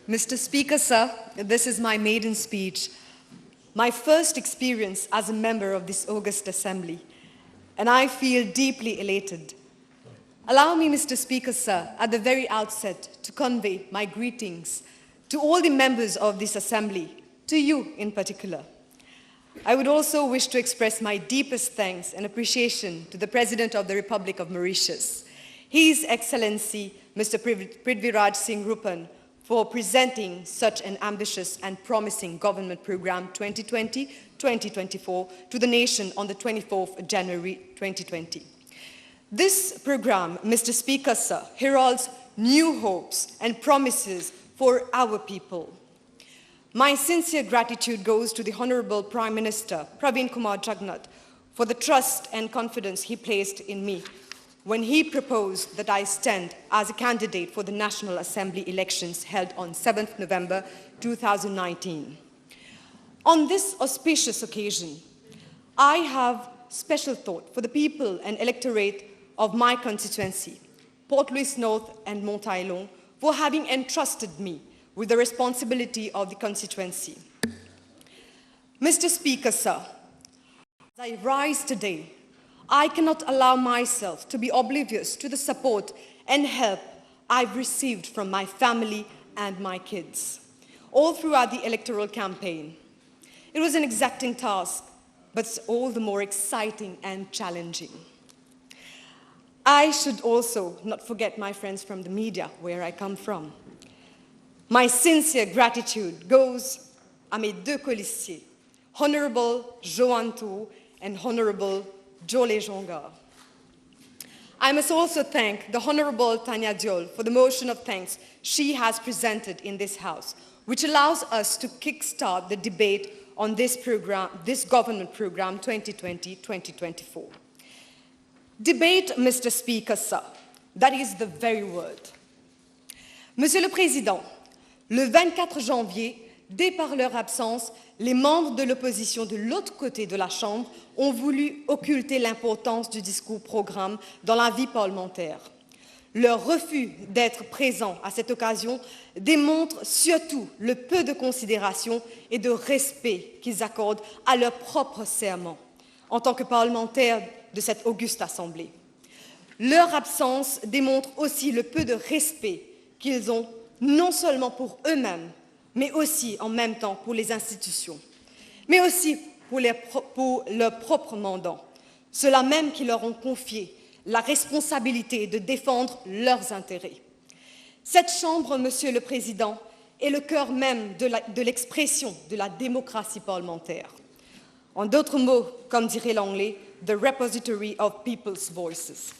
Mr. Speaker, sir, this is my maiden speech, my first experience as a member of this august assembly, and I feel deeply elated. Allow me, Mr. Speaker, sir, at the very outset to convey my greetings to all the members of this assembly, to you in particular. I would also wish to express my deepest thanks and appreciation to the President of the Republic of Mauritius, His Excellency, Mr. Prithviraj Singh Rupan, for presenting such an ambitious and promising government program 2020-2024 to the nation on the 24th of January 2020. This program, Mr. Speaker, sir, heralds new hopes and promises for our people. My sincere gratitude goes to the Honorable Prime Minister, Praveen Kumar Jagannath, for the trust and confidence he placed in me when he proposed that I stand as a candidate for the National Assembly elections held on 7th November 2019. On this auspicious occasion, I have special thought for the people and electorate of my constituency, Port Louis North and Mont Tailon, for having entrusted me with the responsibility of the constituency. Mr. Speaker, sir, as I rise today, I cannot allow myself to be oblivious to the support and help I've received from my family and my kids, all throughout the electoral campaign. It was an exacting task, but all the more exciting and challenging. I should also not forget my friends from the media, where I come from. My sincere gratitude goes à mes deux colistiers, Honorable Joanne Tou and Honorable Jolé Jongar. I must also thank the Honorable Tanya Diol for the motion of thanks she has presented in this House, which allows us to kickstart the debate on this government program 2020-2024. Debate, Mr. Speaker, sir, that is the very word. Monsieur le Président, le 24 janvier, dès par leur absence, les membres de l'opposition de l'autre côté de la Chambre ont voulu occulter l'importance du discours-programme dans la vie parlementaire. Leur refus d'être présents à cette occasion démontre surtout le peu de considération et de respect qu'ils accordent à leur propre serment en tant que parlementaires de cette auguste Assemblée. Leur absence démontre aussi le peu de respect qu'ils ont non seulement pour eux-mêmes, mais aussi en même temps pour les institutions, mais aussi pour leur propre mandat, ceux-là même qui leur ont confié la responsabilité de défendre leurs intérêts. Cette Chambre, Monsieur le Président, est le cœur même de l'expression de la démocratie parlementaire. En d'autres mots, comme dirait l'anglais, the repository of people's voices.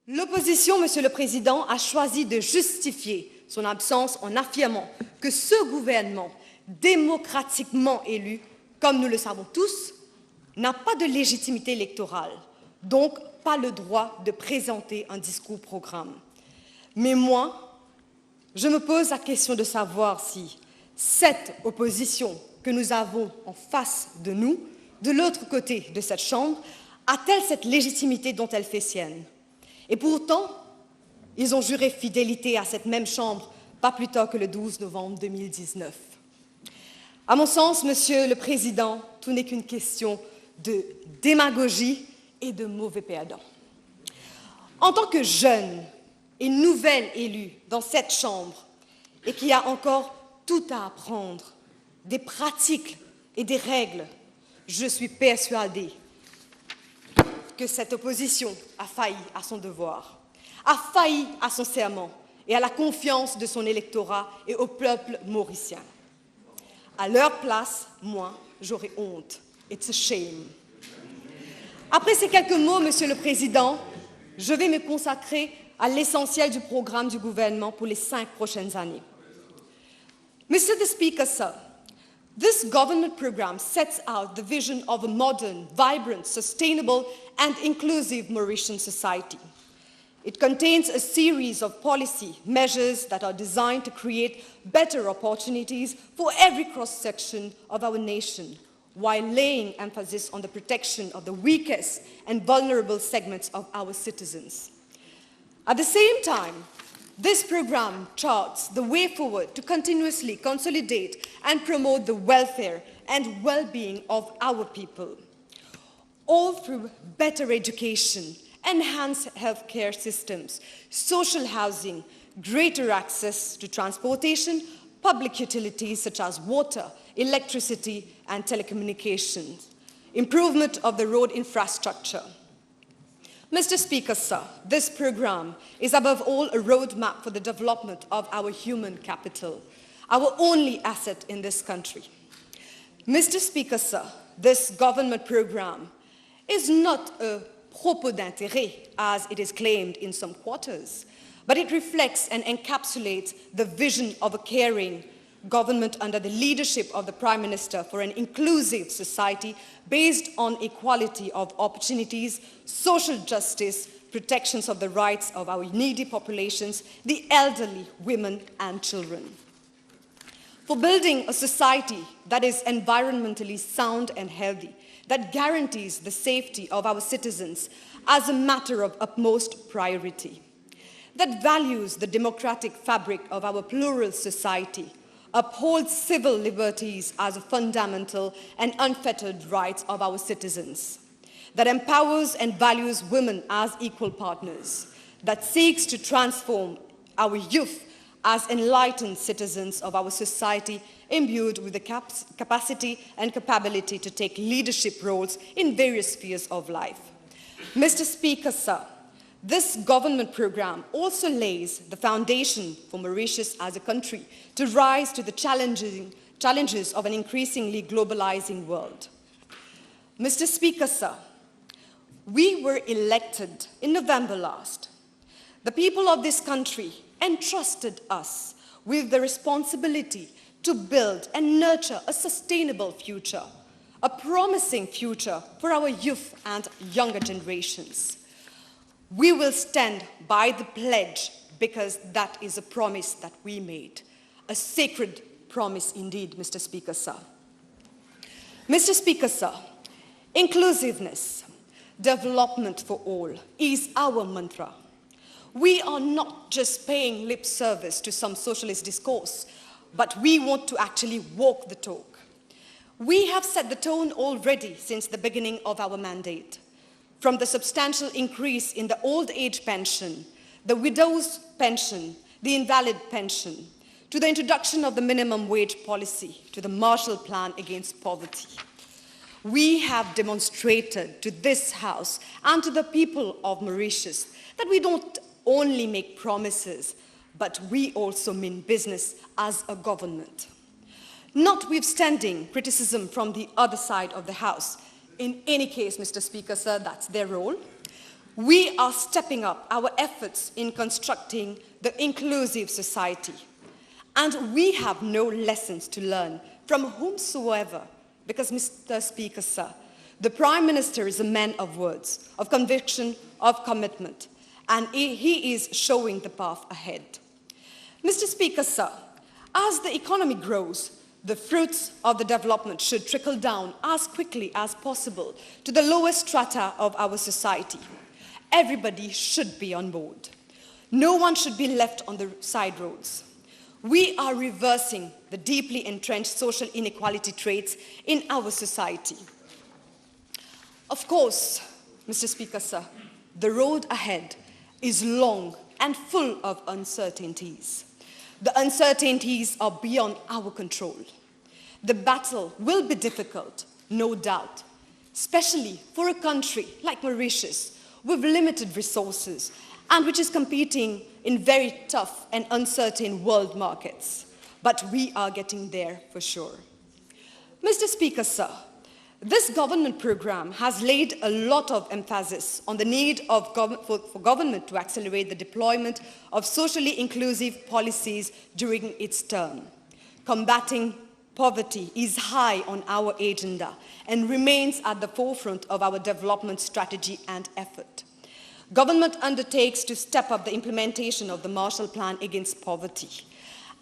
L'opposition, Monsieur le Président, a choisi de justifier son absence en affirmant que ce gouvernement démocratiquement élu, comme nous le savons tous, n'a pas de légitimité électorale, donc pas le droit de présenter un discours-programme. Mais moi, je me pose la question de savoir si cette opposition que nous avons en face de nous, de l'autre côté de cette Chambre, a-t-elle cette légitimité dont elle fait sienne? Et pourtant, ils ont juré fidélité à cette même Chambre, pas plus tard que le 12 novembre 2019. À mon sens, Monsieur le Président, tout n'est qu'une question de démagogie et de mauvais perdants. En tant que jeune et nouvelle élue dans cette Chambre, et qui a encore tout à apprendre, des pratiques et des règles, je suis persuadée que cette opposition a failli à son devoir, a failli à son serment et à la confiance de son électorat et au peuple mauricien. À leur place, moi, j'aurais honte. It's a shame. Après ces quelques mots, Monsieur le Président, je vais me consacrer à l'essentiel du programme du gouvernement pour les 5 prochaines années. Mr. the Speaker, sir, this government program sets out the vision of a modern, vibrant, sustainable and inclusive Mauritian society. It contains a series of policy measures that are designed to create better opportunities for every cross-section of our nation, while laying emphasis on the protection of the weakest and vulnerable segments of our citizens. At the same time, This program charts the way forward to continuously consolidate and promote the welfare and well-being of our people, all through better education, enhanced healthcare systems, social housing, greater access to transportation, public utilities such as water, electricity, and telecommunications, improvement of the road infrastructure. Mr. Speaker, sir, this program is above all a roadmap for the development of our human capital, our only asset in this country. Mr. Speaker, sir, this government program is not a propos d'intérêt, as it is claimed in some quarters, but it reflects and encapsulates the vision of a caring government under the leadership of the Prime Minister for an inclusive society based on equality of opportunities, social justice, protections of the rights of our needy populations, the elderly, women and children. For building a society that is environmentally sound and healthy, that guarantees the safety of our citizens as a matter of utmost priority, that values the democratic fabric of our plural society, upholds civil liberties as a fundamental and unfettered rights of our citizens, that empowers and values women as equal partners, that seeks to transform our youth as enlightened citizens of our society imbued with the capacity and capability to take leadership roles in various spheres of life. Mr. Speaker, sir, this government program also lays the foundation for Mauritius as a country to rise to the challenges of an increasingly globalizing world. Mr. Speaker, sir, we were elected in November last. The people of this country entrusted us with the responsibility to build and nurture a sustainable future, a promising future for our youth and younger generations. We will stand by the pledge because that is a promise that we made, a sacred promise indeed, Mr. Speaker, sir. Mr. Speaker, sir, inclusiveness, development for all is our mantra. We are not just paying lip service to some socialist discourse, but we want to actually walk the talk. We have set the tone already since the beginning of our mandate. From the substantial increase in the old age pension, the widow's pension, the invalid pension, to the introduction of the minimum wage policy, to the Marshall Plan against poverty. We have demonstrated to this House and to the people of Mauritius that we don't only make promises, but we also mean business as a government. Notwithstanding criticism from the other side of the House, in any case, Mr. Speaker, sir, that's their role, we are stepping up our efforts in constructing the inclusive society. And we have no lessons to learn from whomsoever, because, Mr. Speaker, sir, the Prime Minister is a man of words, of conviction, of commitment, and he is showing the path ahead. Mr. Speaker, sir, as the economy grows, the fruits of the development should trickle down as quickly as possible to the lowest strata of our society. Everybody should be on board. No one should be left on the side roads. We are reversing the deeply entrenched social inequality traits in our society. Of course, Mr. Speaker, sir, the road ahead is long and full of uncertainties. The uncertainties are beyond our control. The battle will be difficult, no doubt, especially for a country like Mauritius with limited resources and which is competing in very tough and uncertain world markets. But we are getting there for sure. Mr. Speaker, sir, this government program has laid a lot of emphasis on the need for government to accelerate the deployment of socially inclusive policies during its term. Combating poverty is high on our agenda and remains at the forefront of our development strategy and effort. Government undertakes to step up the implementation of the Marshall Plan against poverty.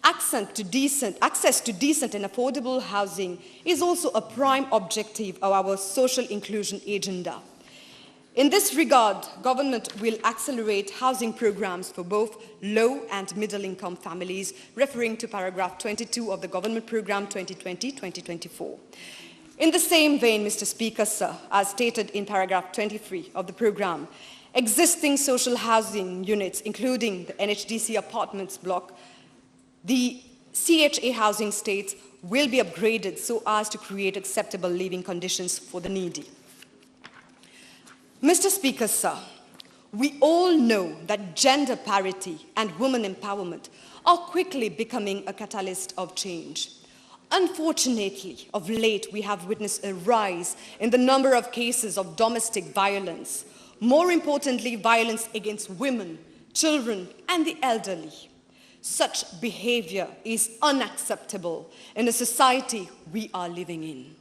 Access to decent and affordable housing is also a prime objective of our social inclusion agenda. In this regard, government will accelerate housing programs for both low and middle-income families, referring to paragraph 22 of the Government Programme 2020-2024. In the same vein, Mr. Speaker, sir, as stated in paragraph 23 of the programme, existing social housing units, including the NHDC apartments block, the CHA housing estates will be upgraded so as to create acceptable living conditions for the needy. Mr. Speaker, sir, we all know that gender parity and women empowerment are quickly becoming a catalyst of change. Unfortunately, of late, we have witnessed a rise in the number of cases of domestic violence. More importantly, violence against women, children, and the elderly. Such behavior is unacceptable in the society we are living in.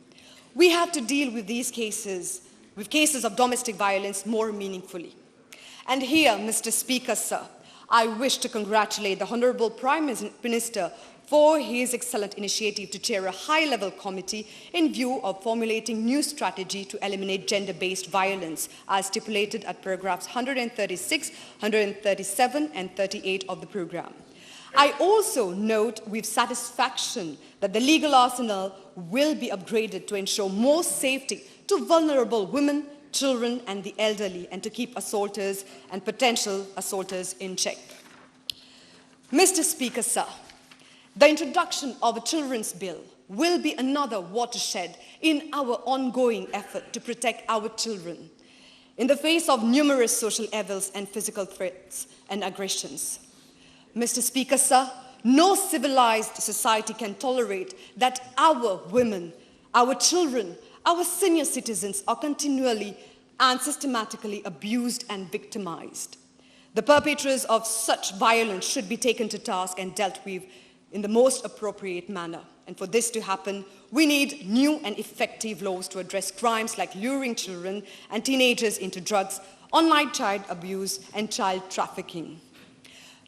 We have to deal with these cases, with cases of domestic violence, more meaningfully. And here, Mr. Speaker, sir, I wish to congratulate the Honourable Prime Minister for his excellent initiative to chair a high-level committee in view of formulating new strategy to eliminate gender-based violence as stipulated at paragraphs 136, 137 and 38 of the programme. I also note with satisfaction that the legal arsenal will be upgraded to ensure more safety to vulnerable women, children and the elderly, and to keep assaulters and potential assaulters in check. Mr. Speaker, sir, the introduction of a children's bill will be another watershed in our ongoing effort to protect our children in the face of numerous social evils and physical threats and aggressions. Mr. Speaker, sir, no civilized society can tolerate that our women, our children, our senior citizens are continually and systematically abused and victimized. The perpetrators of such violence should be taken to task and dealt with in the most appropriate manner. And for this to happen, we need new and effective laws to address crimes like luring children and teenagers into drugs, online child abuse, and child trafficking.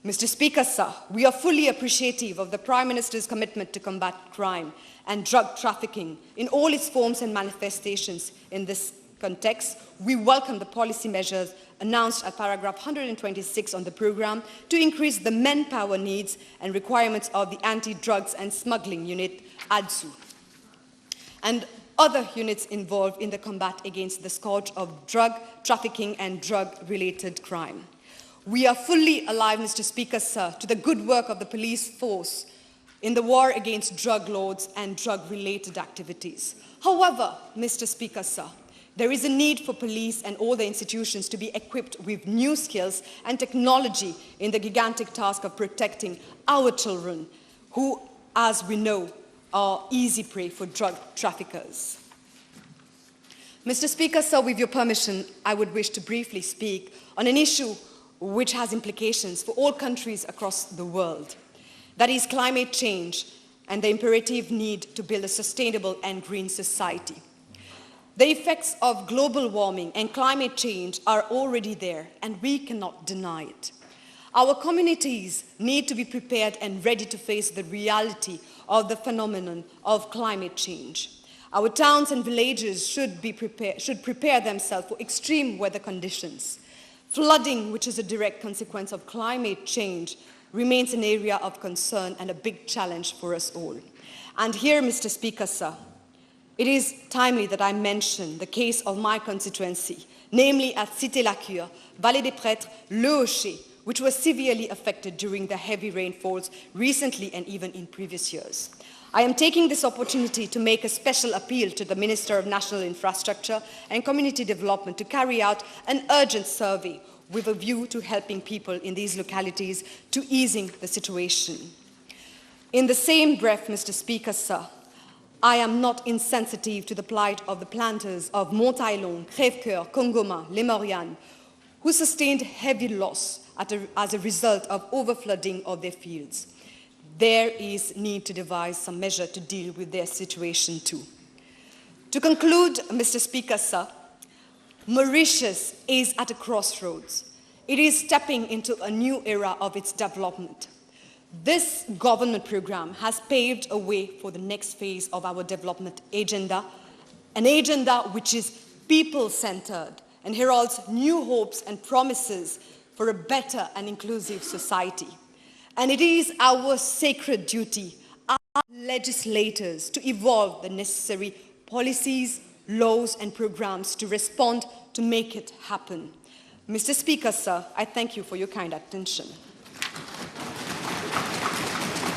Mr. Speaker, sir, we are fully appreciative of the Prime Minister's commitment to combat crime and drug trafficking in all its forms and manifestations. In this context, we welcome the policy measures announced at paragraph 126 on the programme to increase the manpower needs and requirements of the Anti-Drugs and Smuggling Unit, ADSU, and other units involved in the combat against the scourge of drug trafficking and drug-related crime. We are fully alive, Mr. Speaker, sir, to the good work of the police force in the war against drug lords and drug-related activities. However, Mr. Speaker, sir, there is a need for police and all the institutions to be equipped with new skills and technology in the gigantic task of protecting our children, who, as we know, are easy prey for drug traffickers. Mr. Speaker, sir, with your permission, I would wish to briefly speak on an issue which has implications for all countries across the world. That is climate change and the imperative need to build a sustainable and green society. The effects of global warming and climate change are already there, and we cannot deny it. Our communities need to be prepared and ready to face the reality of the phenomenon of climate change. Our towns and villages should prepare themselves for extreme weather conditions. Flooding, which is a direct consequence of climate change, remains an area of concern and a big challenge for us all. And here, Mr. Speaker, sir, it is timely that I mention the case of my constituency, namely at Cité-la-Cure, Vallée des Prêtres, Le Hocher, which was severely affected during the heavy rainfalls recently and even in previous years. I am taking this opportunity to make a special appeal to the Minister of National Infrastructure and Community Development to carry out an urgent survey with a view to helping people in these localities to easing the situation. In the same breath, Mr. Speaker, sir, I am not insensitive to the plight of the planters of Montaillon, Crèvecoeur, Kongoma, Les Maurianes, who sustained heavy loss as a result of overflooding of their fields. There is need to devise some measure to deal with their situation too. To conclude, Mr. Speaker, sir, Mauritius is at a crossroads. It is stepping into a new era of its development. This government programme has paved a way for the next phase of our development agenda, an agenda which is people-centred and heralds new hopes and promises for a better and inclusive society. And it is our sacred duty, our legislators, to evolve the necessary policies, laws, and programs to respond to make it happen. Mr. Speaker, sir, I thank you for your kind attention.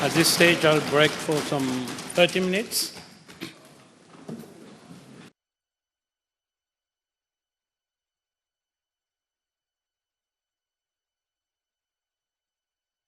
At this stage, I'll break for some 30 minutes.